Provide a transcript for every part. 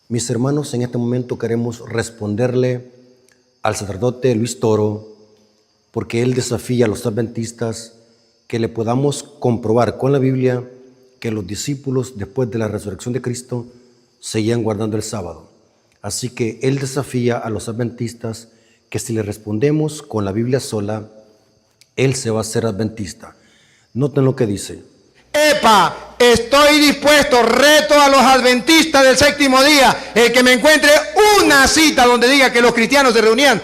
Mis hermanos, en este momento queremos responderle al sacerdote Luis Toro, porque él desafía a los adventistas que le podamos comprobar con la Biblia que los discípulos, después de la resurrección de Cristo, seguían guardando el sábado. Así que él desafía a los adventistas que si le respondemos con la Biblia sola, él se va a hacer adventista. Noten lo que dice. ¡Epa! Estoy dispuesto, reto a los adventistas del séptimo día, el que me encuentre una cita donde diga que los cristianos se reunían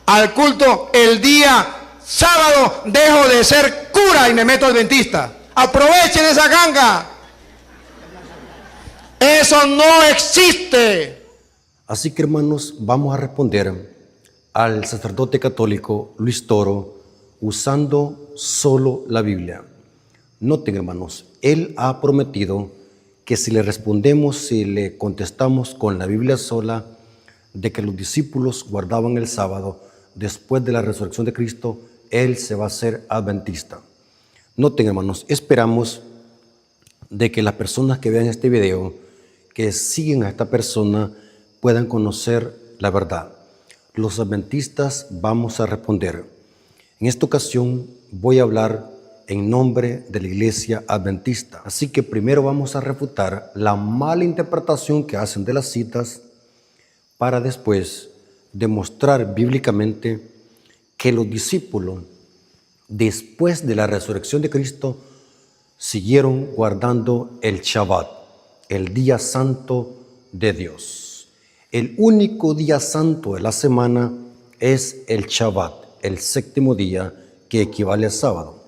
al culto el día sábado, dejo de ser cura y me meto adventista. Aprovechen esa ganga. Eso no existe. Así que, hermanos, vamos a responder al sacerdote católico Luis Toro usando solo la Biblia. Noten, hermanos, él ha prometido que si le respondemos, si le contestamos con la Biblia sola, de que los discípulos guardaban el sábado después de la resurrección de Cristo, él se va a hacer adventista. Noten, hermanos, esperamos de que las personas que vean este video, que siguen a esta persona, puedan conocer la verdad. Los adventistas vamos a responder. En esta ocasión voy a hablar en nombre de la Iglesia Adventista. Así que primero vamos a refutar la mala interpretación que hacen de las citas para después demostrar bíblicamente que los discípulos, después de la resurrección de Cristo, siguieron guardando el Shabbat, el día santo de Dios. El único día santo de la semana es el Shabbat, el séptimo día que equivale al sábado.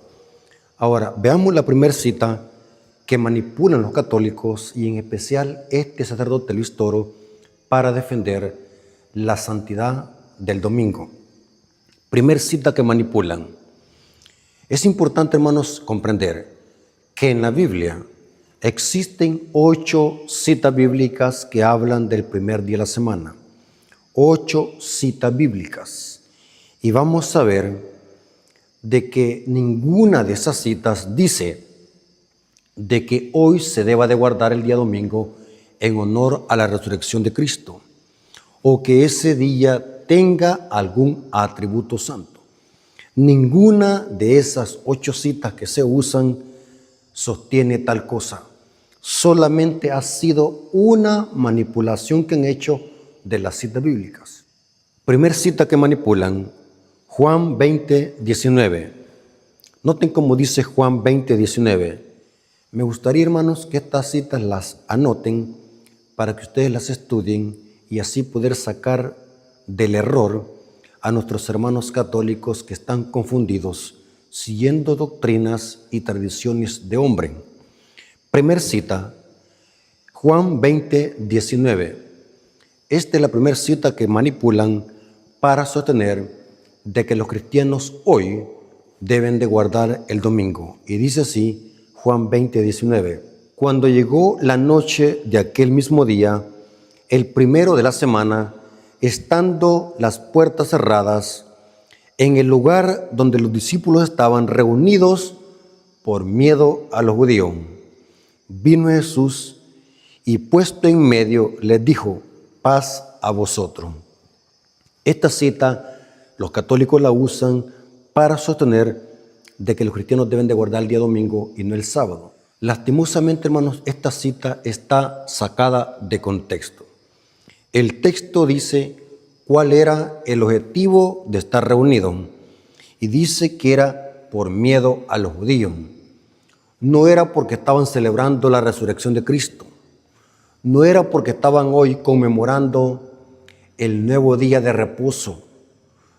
Ahora, veamos la primera cita que manipulan los católicos y en especial este sacerdote Luis Toro para defender la santidad del domingo. Primer cita que manipulan. Es importante, hermanos, comprender que en la Biblia existen 8 citas bíblicas que hablan del primer día de la semana. 8 citas bíblicas. Y vamos a ver de que ninguna de esas citas dice de que hoy se deba de guardar el día domingo en honor a la resurrección de Cristo o que ese día tenga algún atributo santo. Ninguna de esas 8 citas que se usan sostiene tal cosa. Solamente ha sido una manipulación que han hecho de las citas bíblicas. Primer cita que manipulan, Juan 20, 19. Noten cómo dice Juan 20, 19. Me gustaría, hermanos, que estas citas las anoten para que ustedes las estudien y así poder sacar del error a nuestros hermanos católicos que están confundidos siguiendo doctrinas y tradiciones de hombre. Primer cita, Juan 20, 19. Esta es la primera cita que manipulan para sostener de que los cristianos hoy deben de guardar el domingo. Y dice así, Juan 20, 19. Cuando llegó la noche de aquel mismo día, el primero de la semana, estando las puertas cerradas, en el lugar donde los discípulos estaban reunidos por miedo a los judíos, vino Jesús y puesto en medio les dijo, paz a vosotros. Esta cita los católicos la usan para sostener de que los cristianos deben de guardar el día domingo y no el sábado. Lastimosamente, hermanos, esta cita está sacada de contexto. El texto dice cuál era el objetivo de estar reunidos y dice que era por miedo a los judíos. No era porque estaban celebrando la resurrección de Cristo. No era porque estaban hoy conmemorando el nuevo día de reposo.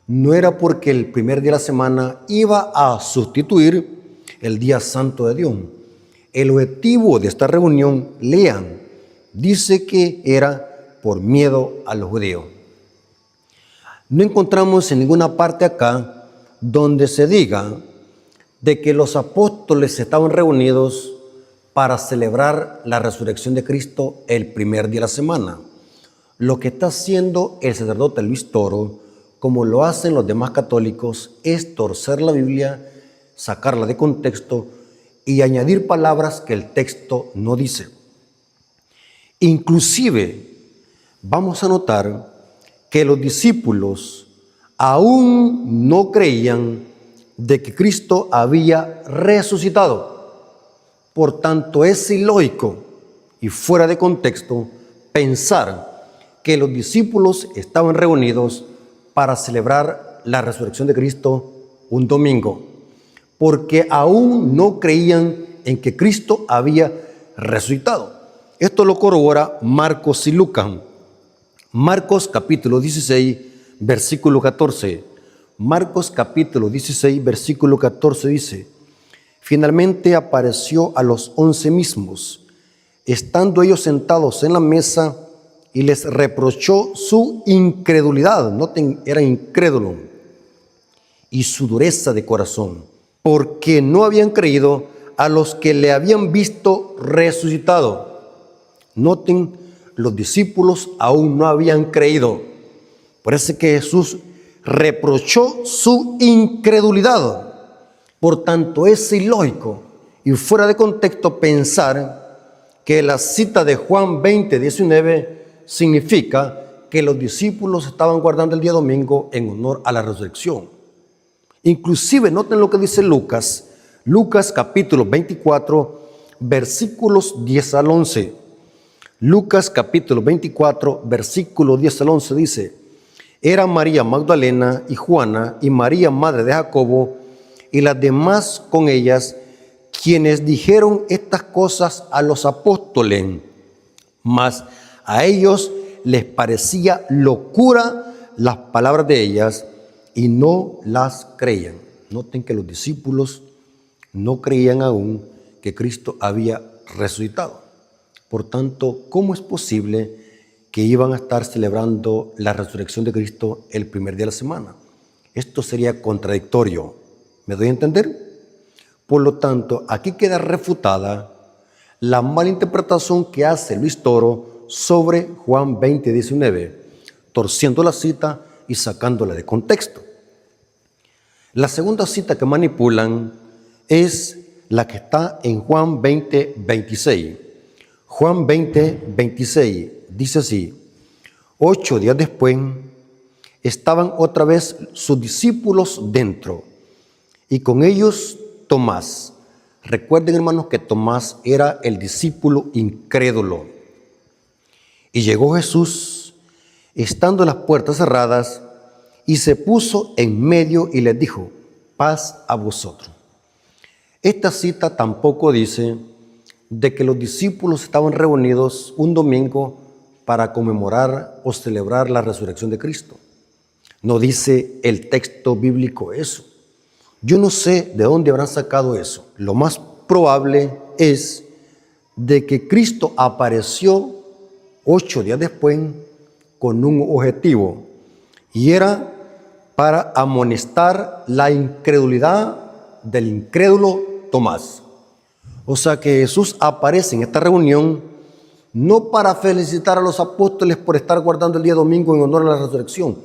No era porque el primer día de la semana iba a sustituir el día santo de Dios. El objetivo de esta reunión, lean, dice que era por miedo a los judíos. No encontramos en ninguna parte acá donde se diga de que los apóstoles estaban reunidos para celebrar la resurrección de Cristo el primer día de la semana. Lo que está haciendo el sacerdote Luis Toro, como lo hacen los demás católicos, es torcer la Biblia, sacarla de contexto y añadir palabras que el texto no dice. Inclusive vamos a notar que los discípulos aún no creían de que Cristo había resucitado. Por tanto, es ilógico y fuera de contexto pensar que los discípulos estaban reunidos para celebrar la resurrección de Cristo un domingo, porque aún no creían en que Cristo había resucitado. Esto lo corrobora Marcos y Lucas. Marcos capítulo 16, versículo 14. Marcos capítulo 16, versículo 14 dice: finalmente apareció a los 11 mismos, estando ellos sentados en la mesa, y les reprochó su incredulidad. Noten, era incrédulo. Y su dureza de corazón, porque no habían creído a los que le habían visto resucitado. Noten, los discípulos aún no habían creído. Parece que Jesús reprochó su incredulidad. Por tanto, es ilógico y fuera de contexto pensar que la cita de Juan 20:19 significa que los discípulos estaban guardando el día domingo en honor a la resurrección. Inclusive, noten lo que dice Lucas. Lucas capítulo 24, versículos 10 al 11. Lucas capítulo 24, versículo 10 al 11 dice: era María Magdalena y Juana y María, madre de Jacobo, y las demás con ellas, quienes dijeron estas cosas a los apóstoles, mas a ellos les parecía locura las palabras de ellas y no las creían. Noten que los discípulos no creían aún que Cristo había resucitado. Por tanto, ¿cómo es posible que iban a estar celebrando la resurrección de Cristo el primer día de la semana? Esto sería contradictorio. ¿Me doy a entender? Por lo tanto, aquí queda refutada la mala interpretación que hace Luis Toro sobre Juan 20:19, torciendo la cita y sacándola de contexto. La segunda cita que manipulan es la que está en Juan 20:26. Juan 20:26 dice así: 8 días después estaban otra vez sus discípulos dentro, y con ellos Tomás. Recuerden, hermanos, que Tomás era el discípulo incrédulo. Y llegó Jesús, estando las puertas cerradas, y se puso en medio y les dijo: paz a vosotros. Esta cita tampoco dice de que los discípulos estaban reunidos un domingo para conmemorar o celebrar la resurrección de Cristo. No dice el texto bíblico eso. Yo no sé de dónde habrán sacado eso. Lo más probable es de que Cristo apareció 8 días después con un objetivo, y era para amonestar la incredulidad del incrédulo Tomás. O sea que Jesús aparece en esta reunión no para felicitar a los apóstoles por estar guardando el día domingo en honor a la resurrección.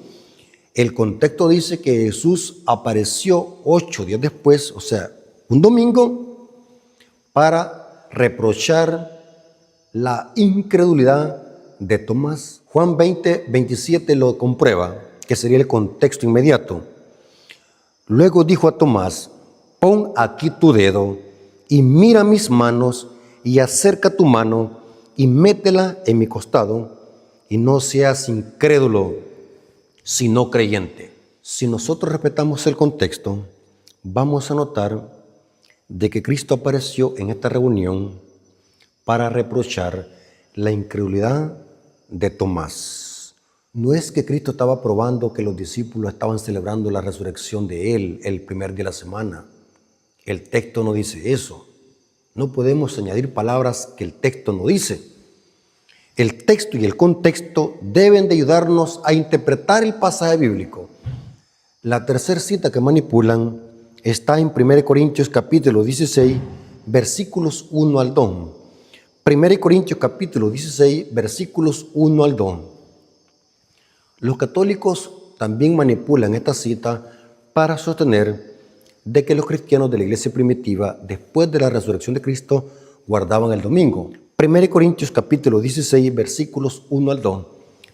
El contexto dice que Jesús apareció 8 días después, o sea, un domingo, para reprochar la incredulidad de Tomás. Juan 20:27 lo comprueba, que sería el contexto inmediato. Luego dijo a Tomás: pon aquí tu dedo y mira mis manos, y acerca tu mano y métela en mi costado, y no seas incrédulo, sino creyente. Si nosotros respetamos el contexto, vamos a notar de que Cristo apareció en esta reunión para reprochar la incredulidad de Tomás. No es que Cristo estaba probando que los discípulos estaban celebrando la resurrección de Él el primer día de la semana. El texto no dice eso. No podemos añadir palabras que el texto no dice. El texto y el contexto deben de ayudarnos a interpretar el pasaje bíblico. La tercera cita que manipulan está en 1 Corintios capítulo 16, versículos 1 al 2. 1 Corintios capítulo 16, versículos 1 al 2. Los católicos también manipulan esta cita para sostener de que los cristianos de la iglesia primitiva, después de la resurrección de Cristo, guardaban el domingo. 1 Corintios capítulo 16, versículos 1 al 2.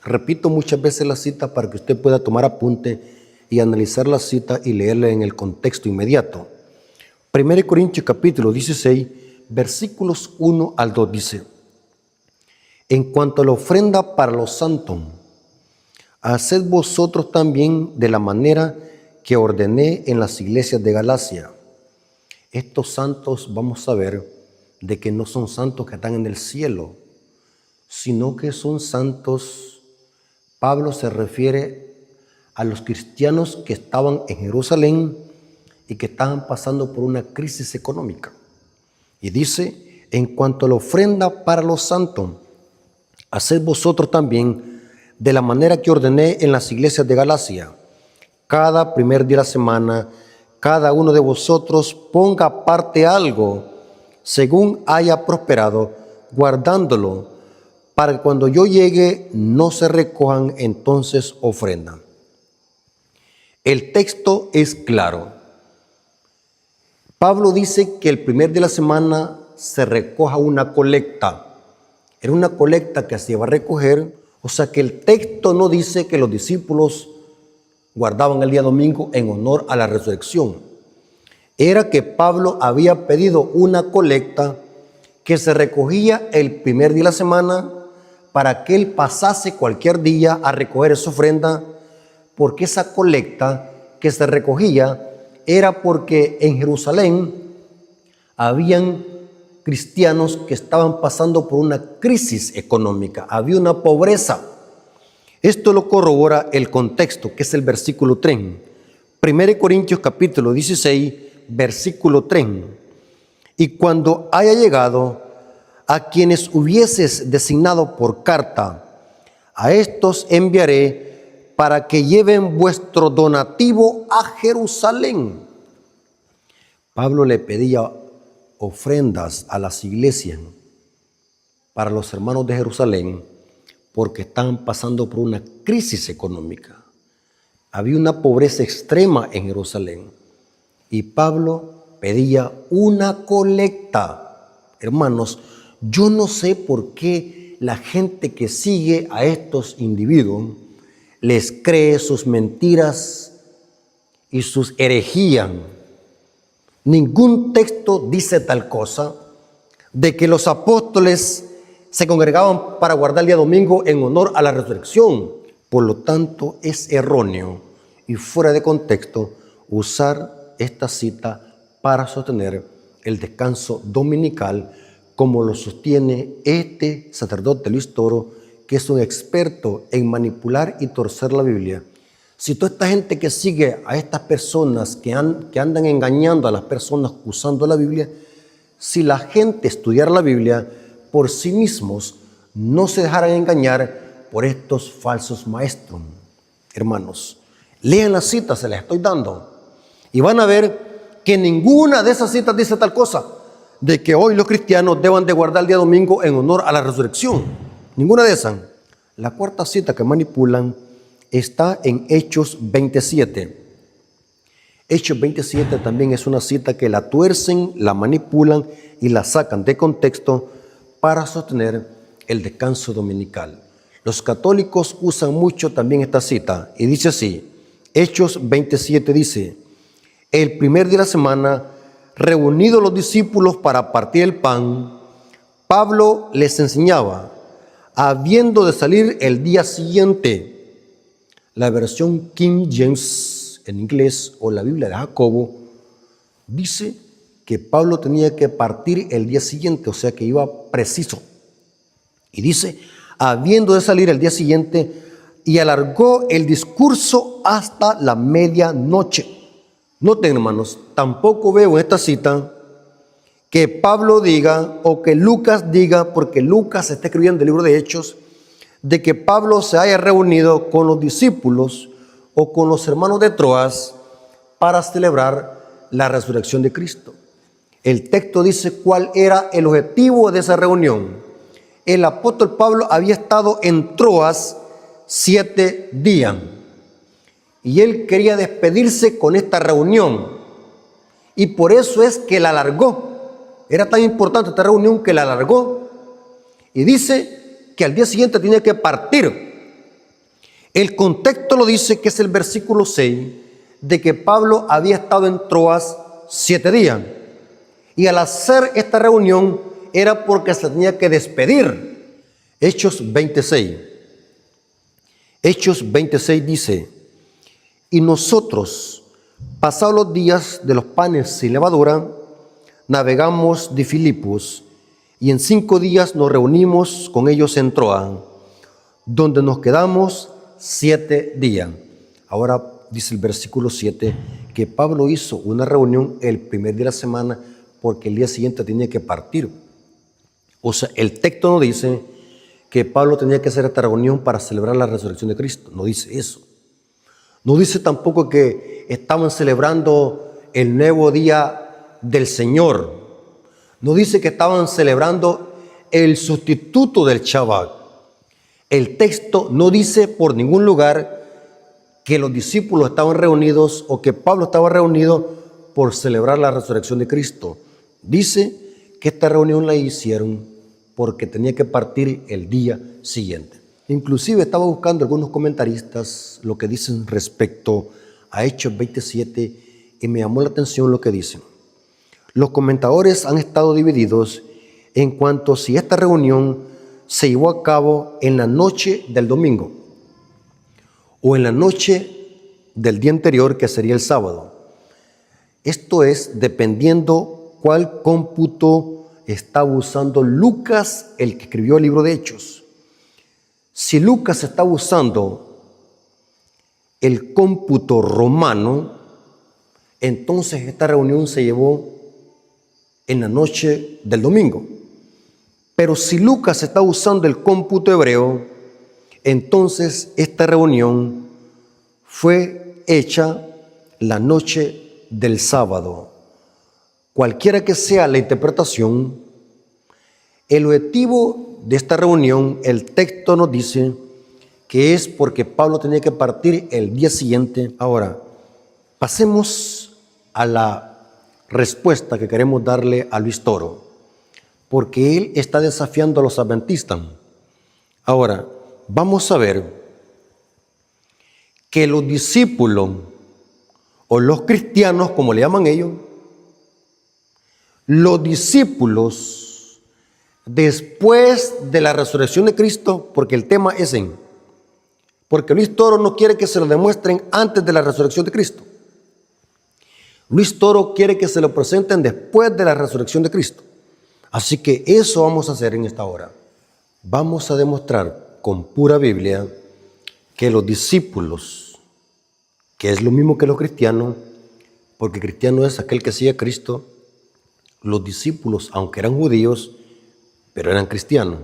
Repito muchas veces la cita para que usted pueda tomar apunte y analizar la cita y leerla en el contexto inmediato. 1 Corintios capítulo 16, versículos 1 al 2 dice: en cuanto a la ofrenda para los santos, haced vosotros también de la manera que ordené en las iglesias de Galacia. Estos santos, vamos a ver, de que no son santos que están en el cielo, sino que son santos. Pablo se refiere a los cristianos que estaban en Jerusalén y que estaban pasando por una crisis económica. Y dice, en cuanto a la ofrenda para los santos, haced vosotros también de la manera que ordené en las iglesias de Galacia. Cada primer día de la semana, cada uno de vosotros ponga aparte algo, según haya prosperado, guardándolo, para que cuando yo llegue no se recojan entonces ofrenda. El texto es claro. Pablo dice que el primer día de la semana se recoja una colecta. Era una colecta que se iba a recoger, o sea que el texto no dice que los discípulos guardaban el día domingo en honor a la resurrección. Era que Pablo había pedido una colecta que se recogía el primer día de la semana para que él pasase cualquier día a recoger esa ofrenda, porque esa colecta que se recogía era porque en Jerusalén habían cristianos que estaban pasando por una crisis económica, había una pobreza. Esto lo corrobora el contexto, que es el versículo 3. 1 Corintios capítulo 16, versículo 3. Y cuando haya llegado a quienes hubieses designado por carta, a estos enviaré para que lleven vuestro donativo a Jerusalén. Pablo le pedía ofrendas a las iglesias para los hermanos de Jerusalén porque estaban pasando por una crisis económica. Había una pobreza extrema en Jerusalén y Pablo pedía una colecta. Hermanos, yo no sé por qué la gente que sigue a estos individuos les cree sus mentiras y sus herejías. Ningún texto dice tal cosa de que los apóstoles se congregaban para guardar el día domingo en honor a la resurrección. Por lo tanto, es erróneo y fuera de contexto usar esta cita para sostener el descanso dominical, como lo sostiene este sacerdote Luis Toro, que es un experto en manipular y torcer la Biblia. Si toda esta gente que sigue a estas personas que andan engañando a las personas usando la Biblia, si la gente estudiara la Biblia por sí mismos, no se dejaran engañar por estos falsos maestros. Hermanos, lean las citas, se las estoy dando, y van a ver que ninguna de esas citas dice tal cosa, de que hoy los cristianos deban de guardar el día domingo en honor a la resurrección. Ninguna de esas. La cuarta cita que manipulan está en Hechos 27. Hechos 27 también es una cita que la tuercen, la manipulan y la sacan de contexto para sostener el descanso dominical. Los católicos usan mucho también esta cita y dice así, Hechos 27 dice, el primer día de la semana, reunidos los discípulos para partir el pan, Pablo les enseñaba, habiendo de salir el día siguiente. La versión King James en inglés o la Biblia de Jacobo dice que Pablo tenía que partir el día siguiente, o sea que iba preciso. Y dice, habiendo de salir el día siguiente, y alargó el discurso hasta la medianoche. Noten, hermanos, tampoco veo en esta cita que Pablo diga o que Lucas diga, porque Lucas está escribiendo el libro de Hechos, de que Pablo se haya reunido con los discípulos o con los hermanos de Troas para celebrar la resurrección de Cristo. El texto dice cuál era el objetivo de esa reunión. El apóstol Pablo había estado en Troas 7 días y él quería despedirse con esta reunión y por eso es que la alargó. Era tan importante esta reunión que la alargó y dice que al día siguiente tenía que partir. El contexto lo dice, que es el versículo 6, de que Pablo había estado en Troas 7 días. Y al hacer esta reunión era porque se tenía que despedir. Hechos 26. Hechos 26 dice: y nosotros, pasados los días de los panes sin levadura, navegamos de Filipos, y en 5 días nos reunimos con ellos en Troas, donde nos quedamos 7 días. Ahora dice el versículo 7 que Pablo hizo una reunión el primer día de la semana porque el día siguiente tenía que partir. O sea, el texto no dice que Pablo tenía que hacer esta reunión para celebrar la resurrección de Cristo. No dice eso. No dice tampoco que estaban celebrando el nuevo día del Señor. No dice que estaban celebrando el sustituto del Shabbat. El texto no dice por ningún lugar que los discípulos estaban reunidos o que Pablo estaba reunido por celebrar la resurrección de Cristo. Dice que esta reunión la hicieron porque tenía que partir el día siguiente. Inclusive estaba buscando algunos comentaristas lo que dicen respecto a Hechos 27 y me llamó la atención lo que dicen. Los comentadores han estado divididos en cuanto a si esta reunión se llevó a cabo en la noche del domingo o en la noche del día anterior, que sería el sábado. Esto es dependiendo cuál cómputo estaba usando Lucas, el que escribió el libro de Hechos. Si Lucas estaba usando el cómputo romano, entonces esta reunión se llevó en la noche del domingo. Pero si Lucas está usando el cómputo hebreo, entonces esta reunión fue hecha la noche del sábado. Cualquiera que sea la interpretación, el objetivo de esta reunión, el texto nos dice que es porque Pablo tenía que partir el día siguiente. Ahora, pasemos a la respuesta que queremos darle a Luis Toro, porque él está desafiando a los adventistas. Ahora, vamos a ver que los discípulos o los cristianos, como le llaman ellos, los discípulos después de la resurrección de Cristo, porque el tema es porque Luis Toro no quiere que se lo demuestren antes de la resurrección de Cristo. Luis Toro quiere que se lo presenten después de la resurrección de Cristo. Así que eso vamos a hacer en esta hora. Vamos a demostrar con pura Biblia que los discípulos, que es lo mismo que los cristianos, porque cristiano es aquel que sigue a Cristo, los discípulos, aunque eran judíos, pero eran cristianos.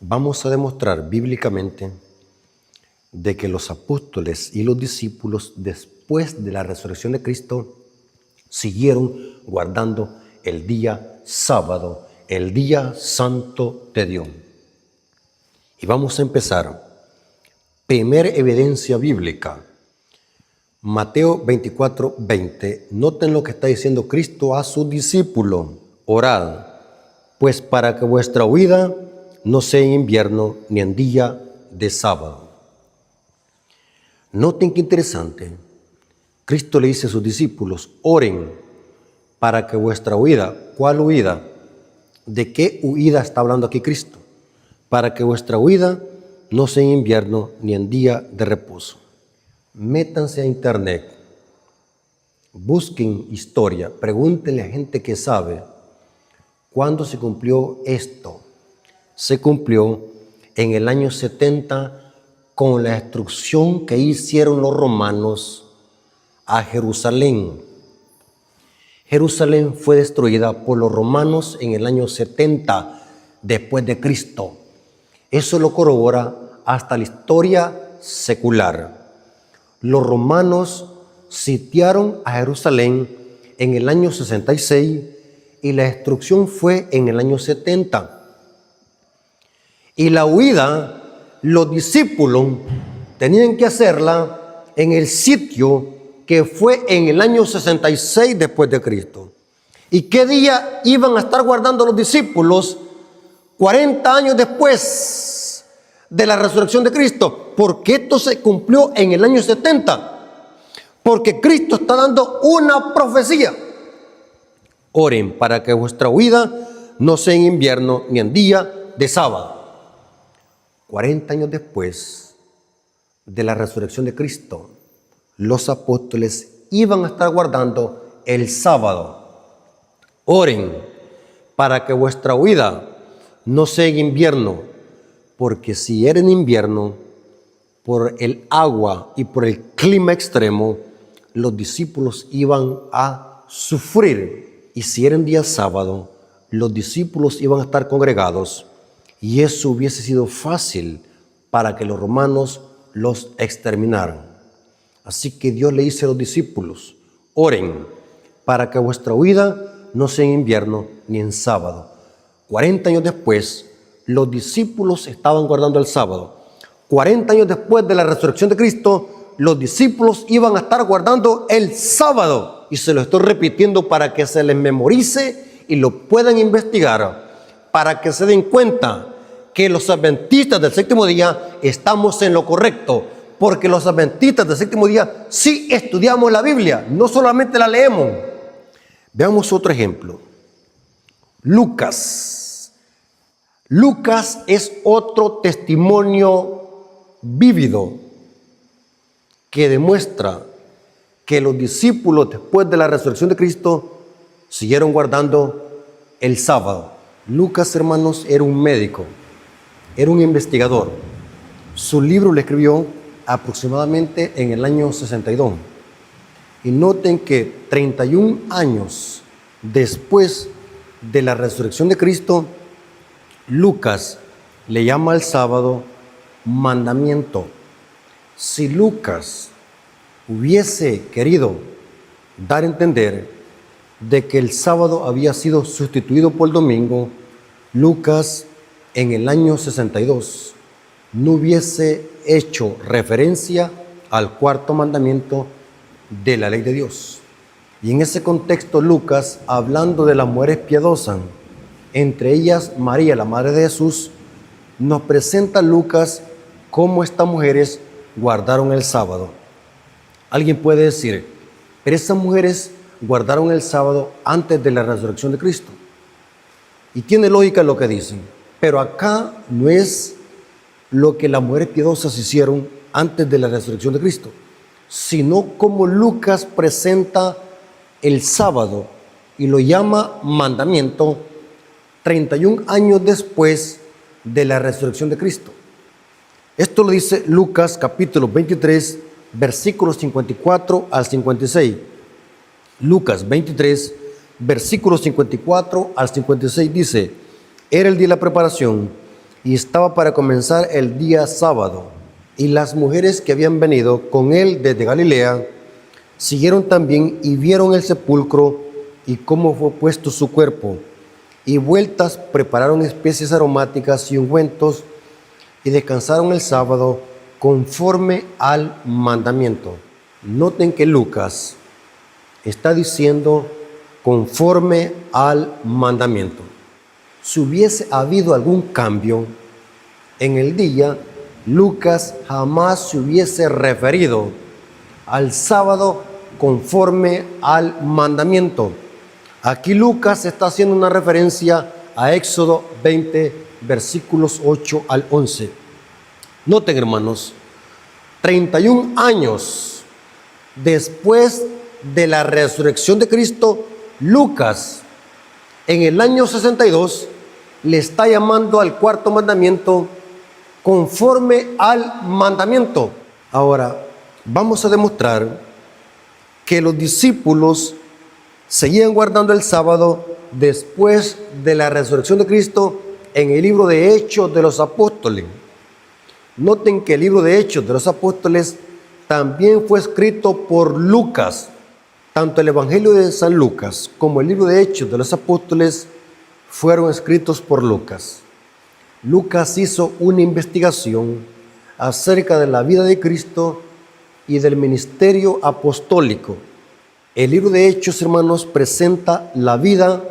Vamos a demostrar bíblicamente de que los apóstoles y los discípulos, después de la resurrección de Cristo, siguieron guardando el día sábado, el día santo de Dios. Y vamos a empezar. Primera evidencia bíblica. Mateo 24:20. Noten lo que está diciendo Cristo a sus discípulos. Orad, pues para que vuestra huida no sea en invierno ni en día de sábado. Noten qué interesante. Cristo le dice a sus discípulos, oren para que vuestra huida, ¿cuál huida? ¿De qué huida está hablando aquí Cristo? Para que vuestra huida no sea en invierno ni en día de reposo. Métanse a internet, busquen historia, pregúntenle a gente que sabe cuándo se cumplió esto. Se cumplió en el año 70 con la destrucción que hicieron los romanos a Jerusalén. Jerusalén fue destruida por los romanos en el año 70 después de Cristo. Eso lo corrobora hasta la historia secular. Los romanos sitiaron a Jerusalén en el año 66 y la destrucción fue en el año 70. Y la huida, los discípulos tenían que hacerla en el sitio que fue en el año 66 después de Cristo. ¿Y qué día iban a estar guardando los discípulos 40 años después de la resurrección de Cristo? porque esto se cumplió en el año 70. Porque Cristo está dando una profecía. Oren para que vuestra huida no sea en invierno ni en día de sábado. 40 años después de la resurrección de Cristo, los apóstoles iban a estar guardando el sábado. Oren para que vuestra huida no sea en invierno, porque si era en invierno, por el agua y por el clima extremo, los discípulos iban a sufrir. Y si era en día sábado, los discípulos iban a estar congregados, y eso hubiese sido fácil para que los romanos los exterminaran. Así que Dios le dice a los discípulos: oren para que vuestra huida no sea en invierno ni en sábado. 40 años después, los discípulos estaban guardando el sábado. 40 años después de la resurrección de Cristo, los discípulos iban a estar guardando el sábado. Y se lo estoy repitiendo para que se les memorice y lo puedan investigar, para que se den cuenta que los adventistas del séptimo día estamos en lo correcto, porque los adventistas del séptimo día sí estudiamos la Biblia, no solamente la leemos. Veamos otro ejemplo. Lucas. Lucas es otro testimonio vívido que demuestra que los discípulos, después de la resurrección de Cristo, siguieron guardando el sábado. Lucas, hermanos, era un médico, era un investigador. Su libro lo escribió aproximadamente en el año 62. Y noten que 31 años después de la resurrección de Cristo, Lucas le llama al sábado mandamiento. Si Lucas hubiese querido dar a entender de que el sábado había sido sustituido por el domingo, Lucas en el año 62 no hubiese hecho referencia al cuarto mandamiento de la ley de Dios. Y en ese contexto, Lucas, hablando de las mujeres piadosas, entre ellas María, la madre de Jesús, nos presenta Lucas cómo estas mujeres guardaron el sábado. Alguien puede decir, pero esas mujeres guardaron el sábado antes de la resurrección de Cristo. Y tiene lógica lo que dicen, pero acá no es lo que las mujeres piadosas hicieron antes de la resurrección de Cristo, sino como Lucas presenta el sábado y lo llama mandamiento 31 años después de la resurrección de Cristo. Esto lo dice Lucas capítulo 23, versículos 54 al 56. Lucas 23, versículos 54 al 56 dice: era el día de la preparación y estaba para comenzar el día sábado, y las mujeres que habían venido con él desde Galilea siguieron también y vieron el sepulcro y cómo fue puesto su cuerpo, y vueltas prepararon especies aromáticas y ungüentos, y descansaron el sábado conforme al mandamiento. Noten que Lucas está diciendo conforme al mandamiento. Si hubiese habido algún cambio en el día, Lucas jamás se hubiese referido al sábado conforme al mandamiento. Aquí Lucas está haciendo una referencia a Éxodo 20, versículos 8 al 11. Noten, hermanos, 31 años después de la resurrección de Cristo, Lucas, en el año 62, le está llamando al cuarto mandamiento conforme al mandamiento. Ahora, vamos a demostrar que los discípulos seguían guardando el sábado después de la resurrección de Cristo en el libro de Hechos de los Apóstoles. Noten que el libro de Hechos de los Apóstoles también fue escrito por Lucas. Tanto el Evangelio de San Lucas como el libro de Hechos de los Apóstoles fueron escritos por Lucas. Lucas hizo una investigación acerca de la vida de Cristo y del ministerio apostólico. El libro de Hechos, hermanos, presenta la vida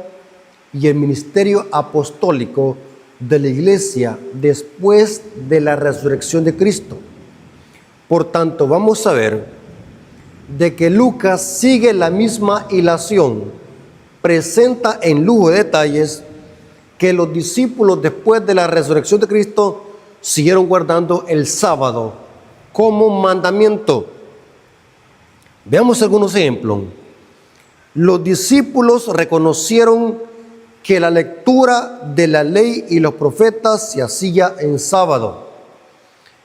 y el ministerio apostólico de la iglesia después de la resurrección de Cristo. Por tanto, vamos a ver de que Lucas sigue la misma hilación, presenta en lujo de detalles que los discípulos después de la resurrección de Cristo siguieron guardando el sábado como mandamiento. Veamos algunos ejemplos. Los discípulos reconocieron que la lectura de la ley y los profetas se hacía en sábado.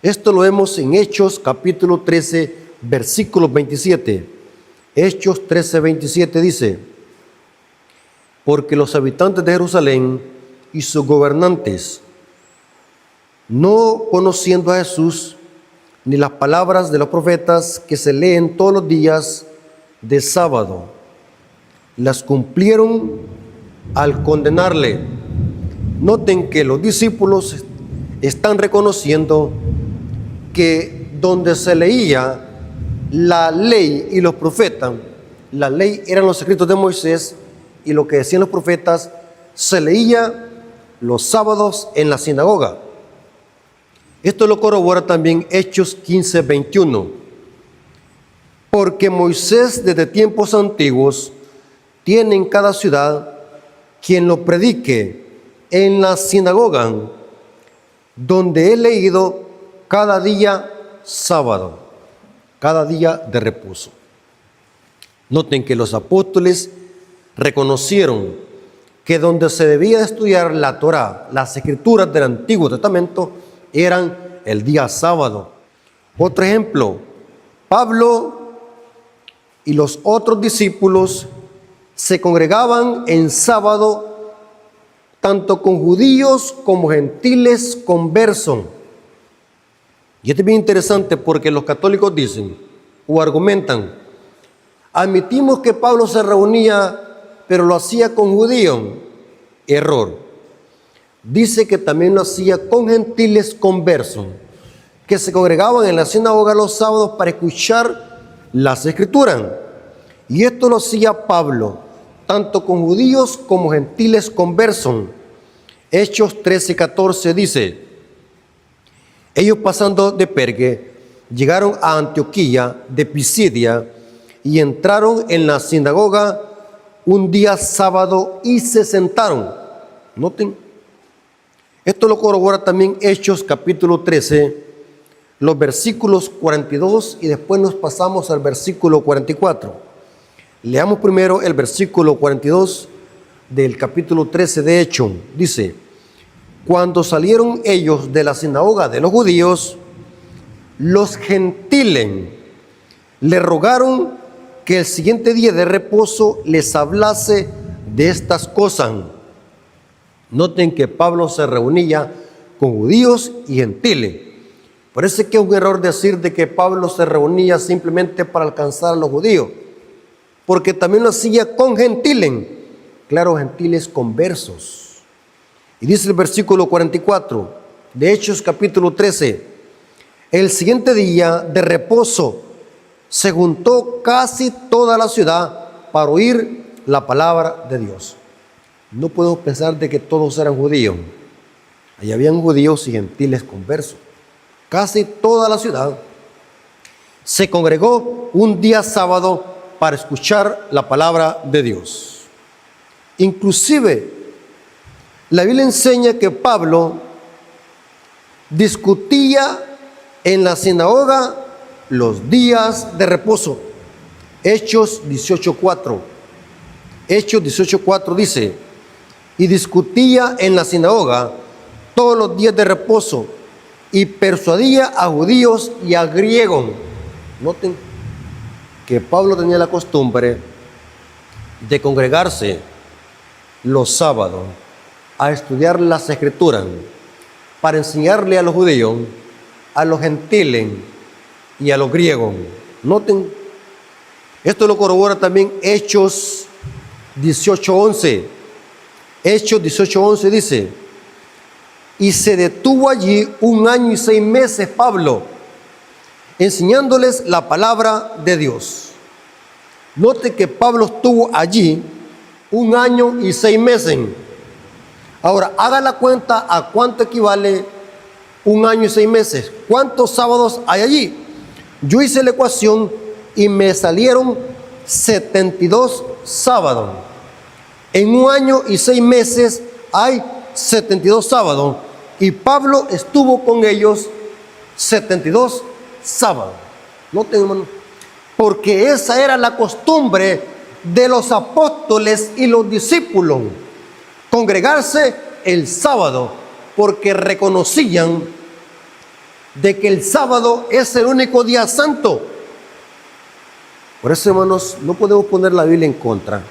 Esto lo vemos en Hechos capítulo 13, versículo 27. Hechos 13, 27 dice: porque los habitantes de Jerusalén y sus gobernantes, no conociendo a Jesús ni las palabras de los profetas que se leen todos los días de sábado, las cumplieron al condenarle. Noten que los discípulos están reconociendo que donde se leía la ley y los profetas, la ley eran los escritos de Moisés y lo que decían los profetas se leía los sábados en la sinagoga. Esto lo corrobora también Hechos 15, 21. Porque Moisés desde tiempos antiguos tiene en cada ciudad quien lo predique en la sinagoga, donde he leído cada día sábado, cada día de reposo. Noten que los apóstoles reconocieron que donde se debía estudiar la Torá, las escrituras del Antiguo Testamento, eran el día sábado. Otro ejemplo, Pablo y los otros discípulos se congregaban en sábado tanto con judíos como gentiles conversos. Y esto es bien interesante porque los católicos dicen o argumentan: admitimos que Pablo se reunía, pero lo hacía con judíos. Error. Dice que también lo hacía con gentiles conversos, que se congregaban en la sinagoga los sábados para escuchar las escrituras. Y esto lo hacía Pablo, tanto con judíos como gentiles conversos. Hechos 13, 14 dice: ellos pasando de Perge, llegaron a Antioquía de Pisidia y entraron en la sinagoga un día sábado y se sentaron. Noten. Esto lo corrobora también Hechos capítulo 13, los versículos 42 y después nos pasamos al versículo 44. Leamos primero el versículo 42 del capítulo 13 de Hechos. Dice: cuando salieron ellos de la sinagoga de los judíos, los gentiles le rogaron que el siguiente día de reposo les hablase de estas cosas. Noten que Pablo se reunía con judíos y gentiles. Parece que es un error decir de que Pablo se reunía simplemente para alcanzar a los judíos, porque también lo hacía con gentiles, claro, gentiles conversos. Y dice el versículo 44 de Hechos capítulo 13: el siguiente día de reposo se juntó casi toda la ciudad para oír la palabra de Dios. No podemos pensar de que todos eran judíos. Allí habían judíos y gentiles conversos. Casi toda la ciudad se congregó un día sábado para escuchar la palabra de Dios. Inclusive, la Biblia enseña que Pablo discutía en la sinagoga los días de reposo. Hechos 18:4. Hechos 18:4 dice: y discutía en la sinagoga todos los días de reposo y persuadía a judíos y a griegos. Noten que Pablo tenía la costumbre de congregarse los sábados a estudiar las escrituras para enseñarle a los judíos, a los gentiles y a los griegos. Noten, esto lo corrobora también Hechos 18:11. Hechos 18:11 dice: y se detuvo allí 1 año y 6 meses Pablo, enseñándoles la palabra de Dios. Note que Pablo estuvo allí 1 año y 6 meses. Ahora, haga la cuenta a cuánto equivale 1 año y 6 meses. ¿Cuántos sábados hay allí? Yo hice la ecuación y me salieron 72 sábados. En un año y 6 meses hay 72 sábados. Y Pablo estuvo con ellos 72 sábados. Noten, hermano, porque esa era la costumbre de los apóstoles y los discípulos, congregarse el sábado, porque reconocían de que el sábado es el único día santo. Por eso, hermanos, no podemos poner la Biblia en contra.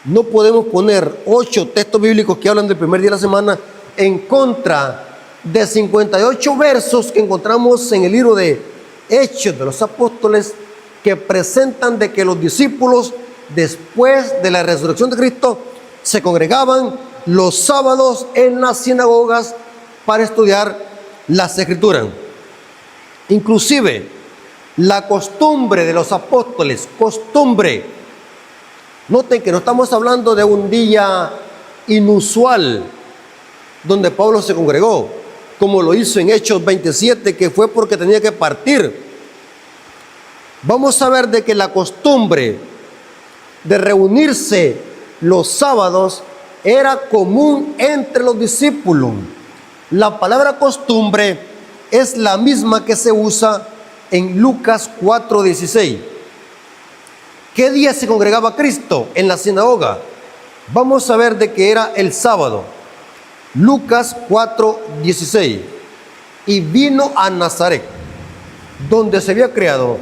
No podemos poner 8 textos bíblicos que hablan del primer día de la semana en contra de 58 versos que encontramos en el libro de Hechos de los Apóstoles, que presentan de que los discípulos, después de la resurrección de Cristo, se congregaban los sábados en las sinagogas para estudiar las Escrituras. Inclusive, la costumbre de los apóstoles, costumbre. Noten que no estamos hablando de un día inusual donde Pablo se congregó, como lo hizo en Hechos 27, que fue porque tenía que partir. Vamos a ver de que la costumbre de reunirse los sábados era común entre los discípulos. La palabra costumbre es la misma que se usa en Lucas 4:16. ¿Qué día se congregaba Cristo en la sinagoga? Vamos a ver de que era el sábado. Lucas 4:16. Y vino a Nazaret, donde se había criado,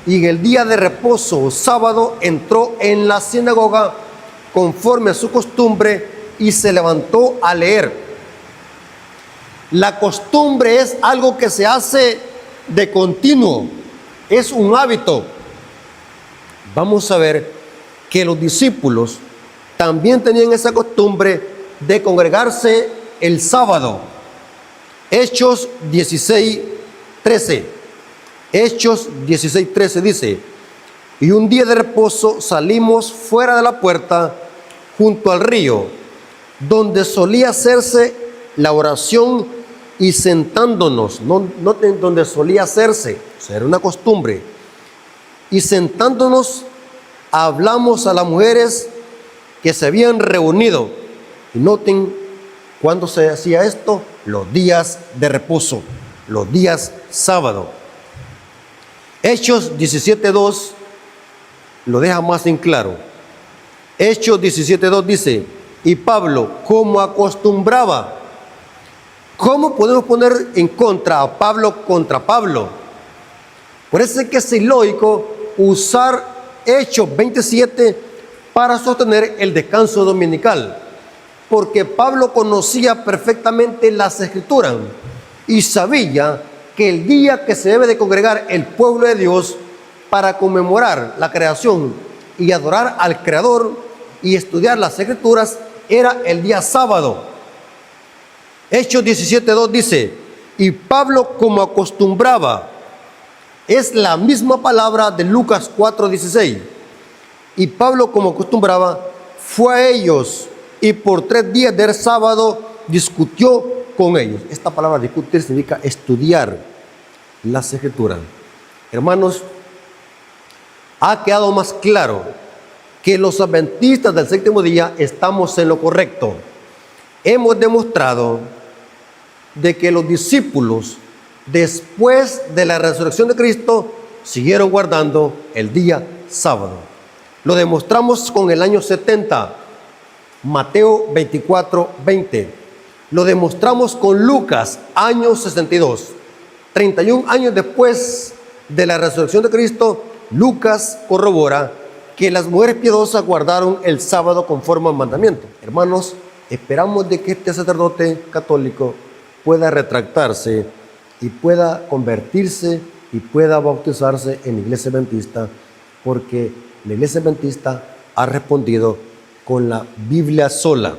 y en el día de reposo, sábado, entró en la sinagoga conforme a su costumbre y se levantó a leer. La costumbre es algo que se hace de continuo, es un hábito. Vamos a ver que los discípulos también tenían esa costumbre de congregarse el sábado. Hechos 16:13. Hechos 16:13 dice: y un día de reposo salimos fuera de la puerta junto al río, donde solía hacerse la oración, y sentándonos, noten donde solía hacerse, o sea, era una costumbre, y sentándonos hablamos a las mujeres que se habían reunido. Y noten cuándo se hacía esto: los días de reposo, los días sábado. Hechos 17:2 lo deja más en claro. Hechos 17:2 dice: y Pablo, como acostumbraba. ¿Cómo podemos poner en contra a Pablo contra Pablo? Por eso es que es ilógico usar Hechos 27 para sostener el descanso dominical, porque Pablo conocía perfectamente las Escrituras y sabía que el día que se debe de congregar el pueblo de Dios para conmemorar la creación y adorar al Creador y estudiar las Escrituras era el día sábado. Hechos 17:2 dice: y Pablo, como acostumbraba. Es la misma palabra de Lucas 4:16. Y Pablo, como acostumbraba, fue a ellos y por 3 días del sábado discutió con ellos. Esta palabra discutir significa estudiar las Escrituras. Hermanos, ha quedado más claro que los adventistas del séptimo día estamos en lo correcto. Hemos demostrado de que los discípulos, después de la resurrección de Cristo, siguieron guardando el día sábado. Lo demostramos con el año 70, Mateo 24:20. Lo demostramos con Lucas, año 62. 31 años después de la resurrección de Cristo, Lucas corrobora que las mujeres piadosas guardaron el sábado conforme al mandamiento. Hermanos, esperamos de que este sacerdote católico pueda retractarse y pueda convertirse y pueda bautizarse en la Iglesia Adventista, porque la Iglesia Adventista ha respondido con la Biblia sola.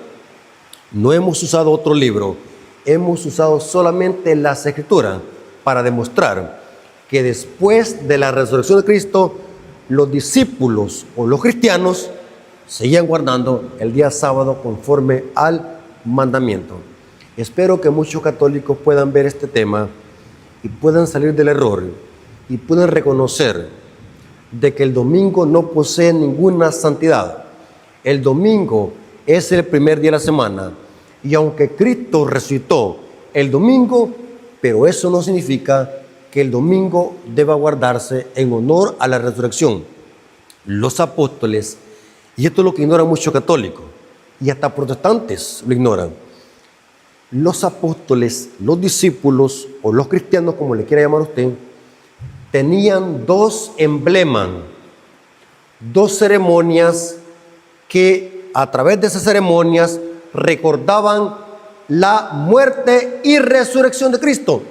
No hemos usado otro libro, hemos usado solamente las Escrituras para demostrar que después de la resurrección de Cristo, los discípulos o los cristianos seguían guardando el día sábado conforme al mandamiento. Espero que muchos católicos puedan ver este tema y puedan salir del error y pueden reconocer de que el domingo no posee ninguna santidad. El domingo es el primer día de la semana, y aunque Cristo resucitó el domingo, pero eso no significa que el domingo deba guardarse en honor a la resurrección. Los apóstoles, y esto es lo que ignoran muchos católicos, y hasta protestantes lo ignoran, los apóstoles, los discípulos o los cristianos, como le quiera llamar usted, tenían dos emblemas, dos ceremonias que a través de esas ceremonias recordaban la muerte y resurrección de Cristo.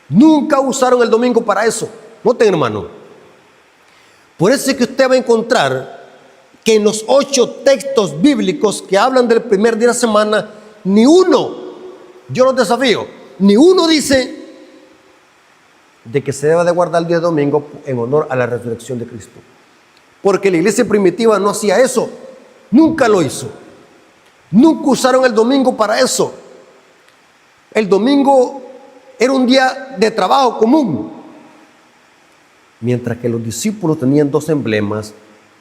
Nunca usaron el domingo para eso. Noten, hermano. Por eso es que usted va a encontrar que en los 8 textos bíblicos que hablan del primer día de la semana, ni uno, yo los desafío, ni uno dice de que se deba de guardar el día de domingo en honor a la resurrección de Cristo. Porque la iglesia primitiva no hacía eso. Nunca lo hizo. Nunca usaron el domingo para eso. El domingo era un día de trabajo común. Mientras que los discípulos tenían dos emblemas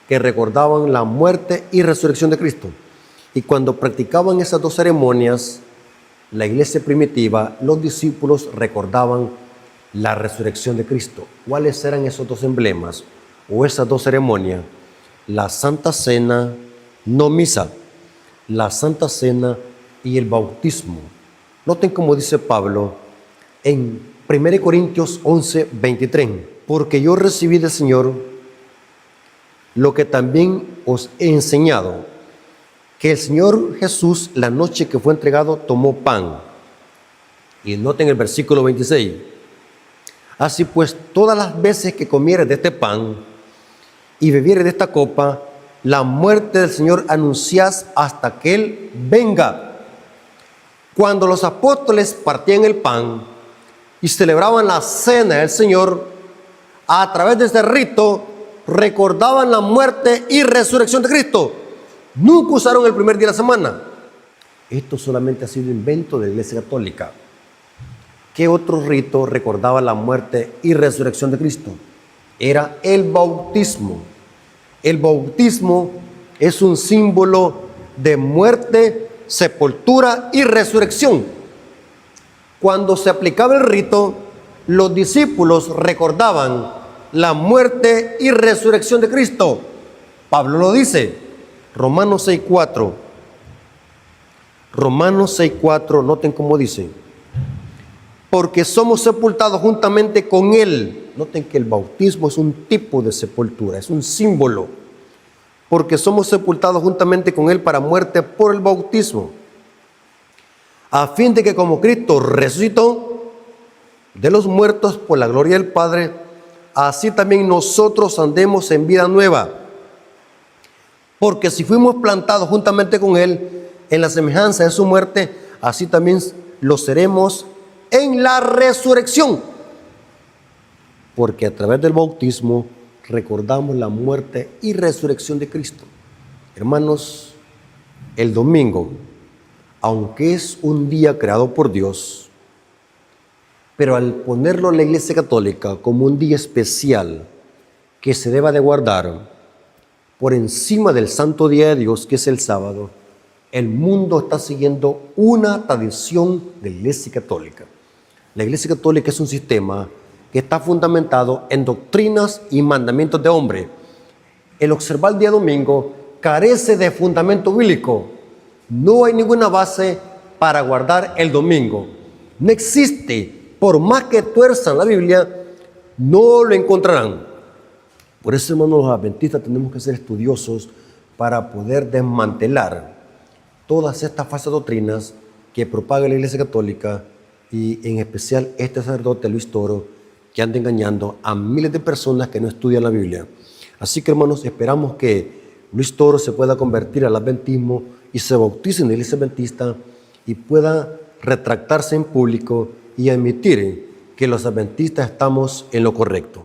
que recordaban la muerte y resurrección de Cristo. Y cuando practicaban esas dos ceremonias, la iglesia primitiva, los discípulos recordaban la resurrección de Cristo. ¿Cuáles eran esos dos emblemas o esas dos ceremonias? La Santa Cena, no misa, la Santa Cena y el bautismo. Noten cómo dice Pablo en 1 Corintios 11, 23. Porque yo recibí del Señor lo que también os he enseñado, que el Señor Jesús, la noche que fue entregado, tomó pan. Y noten el versículo 26. Así pues, todas las veces que comieres de este pan y bebieres de esta copa, la muerte del Señor anunciás hasta que Él venga. Cuando los apóstoles partían el pan y celebraban la cena del Señor, a través de este rito recordaban la muerte y resurrección de Cristo. Nunca usaron el primer día de la semana. Esto solamente ha sido invento de la Iglesia Católica. ¿Qué otro rito recordaba la muerte y resurrección de Cristo? Era el bautismo. El bautismo es un símbolo de muerte, sepultura y resurrección. Cuando se aplicaba el rito, los discípulos recordaban la muerte y resurrección de Cristo. Pablo lo dice, Romanos 6:4. Romanos 6:4, noten cómo dice. Porque somos sepultados juntamente con Él. Noten que el bautismo es un tipo de sepultura, es un símbolo. Porque somos sepultados juntamente con Él para muerte por el bautismo, a fin de que como Cristo resucitó de los muertos por la gloria del Padre, así también nosotros andemos en vida nueva. Porque si fuimos plantados juntamente con Él en la semejanza de su muerte, así también lo seremos en la resurrección. Porque a través del bautismo recordamos la muerte y resurrección de Cristo. Hermanos, el domingo, aunque es un día creado por Dios, pero al ponerlo en la Iglesia Católica como un día especial que se deba de guardar por encima del santo día de Dios, que es el sábado, el mundo está siguiendo una tradición de la Iglesia Católica. La Iglesia Católica es un sistema que está fundamentado en doctrinas y mandamientos de hombre. El observar el día domingo carece de fundamento bíblico. No hay ninguna base para guardar el domingo. No existe. Por más que tuerzan la Biblia, no lo encontrarán. Por eso, hermanos, los adventistas tenemos que ser estudiosos para poder desmantelar todas estas falsas doctrinas que propaga la Iglesia Católica y en especial este sacerdote Luis Toro, que anda engañando a miles de personas que no estudian la Biblia. Así que, hermanos, esperamos que Luis Toro se pueda convertir al adventismo y se bautice en la Iglesia Adventista y pueda retractarse en público y admitir que los adventistas estamos en lo correcto.